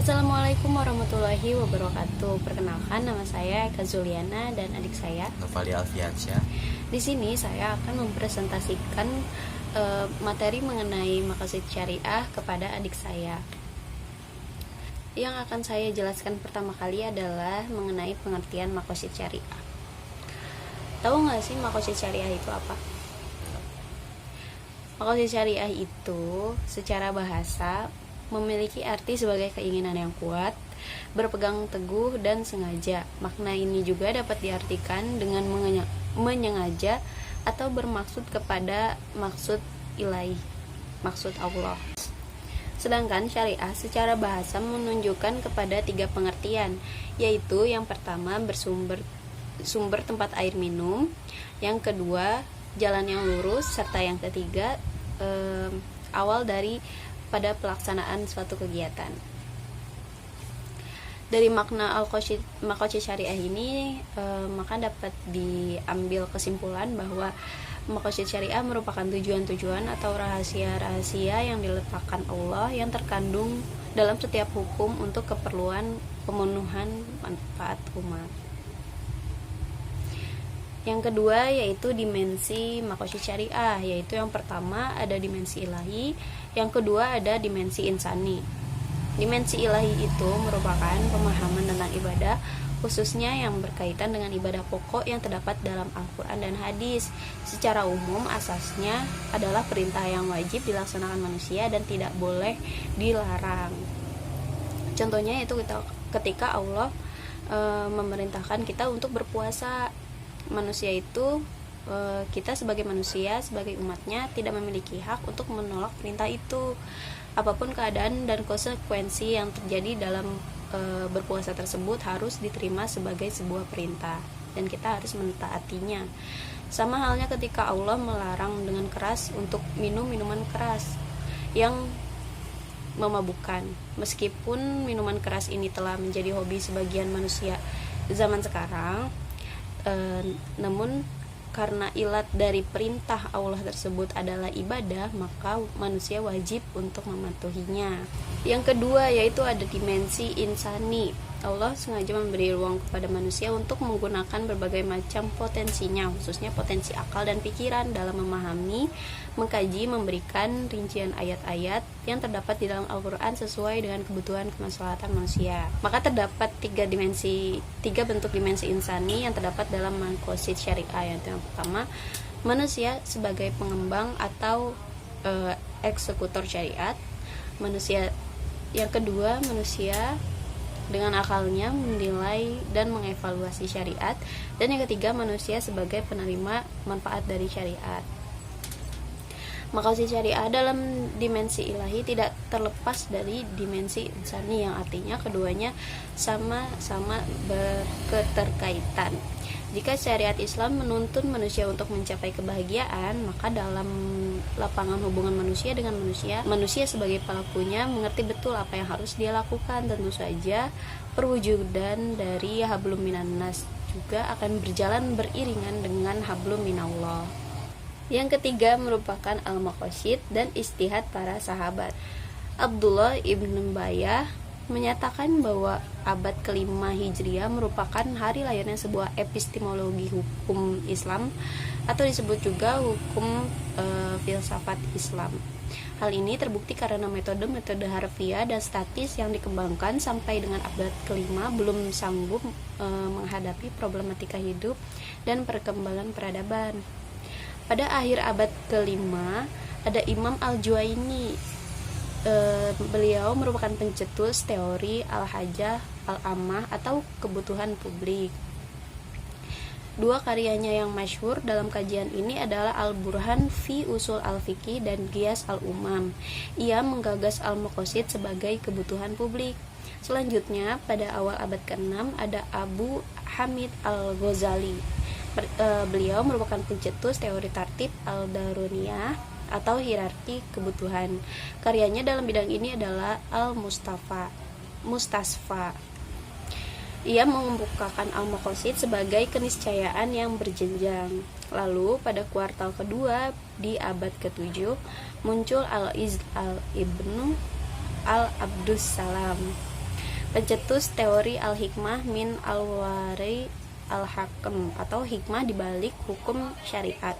Assalamualaikum warahmatullahi wabarakatuh. Perkenalkan, nama saya Eka Zuliana dan adik saya Novali Alfiansyah. Di sini saya akan mempresentasikan materi mengenai maqasid syariah kepada adik saya. Yang akan saya jelaskan pertama kali adalah mengenai pengertian maqasid syariah. Tahu nggak sih maqasid syariah itu apa? Maqasid syariah itu secara bahasa memiliki arti sebagai keinginan yang kuat, berpegang teguh dan sengaja. Makna ini juga dapat diartikan dengan menyengaja atau bermaksud kepada maksud ilahi, maksud Allah. Sedangkan syariah secara bahasa menunjukkan kepada 3 pengertian, yaitu yang pertama sumber tempat air minum, yang kedua jalan yang lurus, serta yang ketiga awal dari pada pelaksanaan suatu kegiatan. Dari makna maqasid syariah ini maka dapat diambil kesimpulan bahwa maqasid syariah merupakan tujuan-tujuan atau rahasia-rahasia yang diletakkan Allah yang terkandung dalam setiap hukum untuk keperluan pemenuhan manfaat umat. Yang kedua yaitu dimensi maqasid syariah, yaitu yang pertama ada dimensi ilahi, yang kedua ada dimensi insani. Dimensi ilahi itu merupakan pemahaman tentang ibadah, khususnya yang berkaitan dengan ibadah pokok yang terdapat dalam Al-Quran dan hadis. Secara umum asasnya adalah perintah yang wajib dilaksanakan manusia dan tidak boleh dilarang. Contohnya itu ketika Allah memerintahkan kita untuk berpuasa. Manusia itu, kita sebagai manusia, sebagai umatnya tidak memiliki hak untuk menolak perintah itu, apapun keadaan dan konsekuensi yang terjadi dalam berpuasa tersebut harus diterima sebagai sebuah perintah dan kita harus mentaatinya. Sama halnya ketika Allah melarang dengan keras untuk minum minuman keras yang memabukkan. Meskipun minuman keras ini telah menjadi hobi sebagian manusia zaman sekarang, namun karena ilat dari perintah Allah tersebut adalah ibadah, maka manusia wajib untuk mematuhinya. Yang kedua yaitu ada dimensi insani. Allah sengaja memberi ruang kepada manusia untuk menggunakan berbagai macam potensinya, khususnya potensi akal dan pikiran dalam memahami, mengkaji, memberikan rincian ayat-ayat yang terdapat di dalam Al-Quran sesuai dengan kebutuhan kemaslahatan manusia. Maka terdapat 3 bentuk dimensi insani yang terdapat dalam maqasid syariah. Yang pertama, manusia sebagai pengembang atau eksekutor syariat. Yang kedua, manusia dengan akalnya menilai dan mengevaluasi syariat, dan yang ketiga manusia sebagai penerima manfaat dari syariat. Maqasid syariah dalam dimensi ilahi tidak terlepas dari dimensi insani, yang artinya keduanya sama-sama berketerkaitan. Jika syariat Islam menuntun manusia untuk mencapai kebahagiaan, maka dalam lapangan hubungan manusia dengan manusia sebagai pelakunya mengerti betul apa yang harus dia lakukan. Tentu saja perwujudan dari hablum minan nas juga akan berjalan beriringan dengan hablum minallah. Yang ketiga merupakan al-maqasid dan istihad para sahabat. Abdullah ibn Bayah menyatakan bahwa abad ke-5 Hijriah merupakan hari lahirnya sebuah epistemologi hukum Islam, atau disebut juga hukum filsafat Islam. Hal ini terbukti karena metode harfiah dan statis yang dikembangkan sampai dengan abad ke-5 belum sanggup menghadapi problematika hidup dan perkembangan peradaban. Pada akhir abad ke-5 ada Imam Al-Juwaini. Beliau merupakan pencetus teori al-hajah al-ammah atau kebutuhan publik. 2 karyanya yang masyhur dalam kajian ini adalah Al-Burhan fi Usul al-Fiqih dan Qiyas al-Umam. Ia menggagas al-maqasid sebagai kebutuhan publik. Selanjutnya pada awal abad ke-6 ada Abu Hamid al-Ghazali. Beliau merupakan pencetus teori tartib al-daruriyah atau hierarki kebutuhan. Karyanya dalam bidang ini adalah Mustasfa. Ia mengemukakan al-maqasid sebagai keniscayaan yang berjenjang. Lalu pada kuartal kedua di abad ke-7 muncul Al-Izz al-Ibnu al-Abdus Salam. pencetus teori al-hikmah min al-wari al-hakem, atau hikmah dibalik hukum syariat.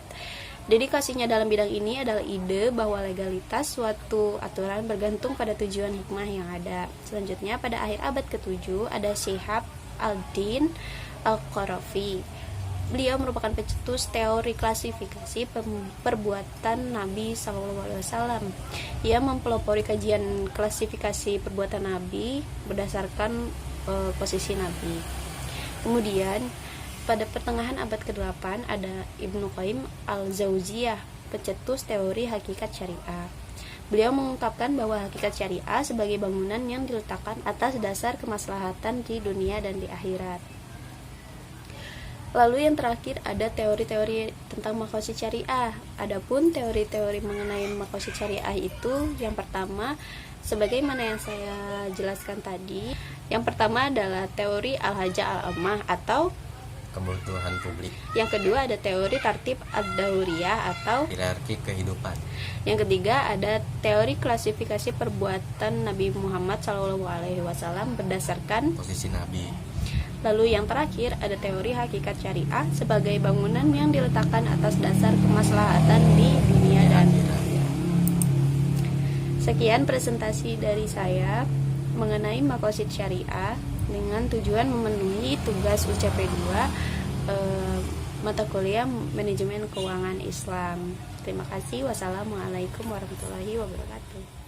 Dedikasinya dalam bidang ini adalah ide bahwa legalitas suatu aturan bergantung pada tujuan hikmah yang ada. Selanjutnya, pada akhir abad ke-7 ada Syihab al-Din al-Qarafi. Beliau merupakan pencetus teori klasifikasi perbuatan Nabi SAW. Ia mempelopori kajian klasifikasi perbuatan Nabi berdasarkan posisi Nabi. Kemudian pada pertengahan abad ke-8 ada Ibnu Qayyim al-Jauziyah, pencetus teori hakikat syariah. Beliau mengungkapkan bahwa hakikat syariah sebagai bangunan yang diletakkan atas dasar kemaslahatan di dunia dan di akhirat. Lalu yang terakhir ada teori-teori tentang maqasid syariah. Adapun teori-teori mengenai maqasid syariah itu, yang pertama sebagaimana yang saya jelaskan tadi, yang pertama adalah teori al-hajah al-ammah atau kebutuhan publik. Yang kedua ada teori tartib ad-dauriyah atau hierarki kehidupan. Yang ketiga ada teori klasifikasi perbuatan Nabi Muhammad SAW berdasarkan posisi Nabi. Lalu yang terakhir ada teori hakikat syariah sebagai bangunan yang diletakkan atas dasar kemaslahatan di dunia dan akhirat. Sekian presentasi dari saya mengenai maqasid syariah dengan tujuan memenuhi tugas UCP 2 mata kuliah manajemen keuangan Islam. Terima kasih. Wassalamualaikum warahmatullahi wabarakatuh.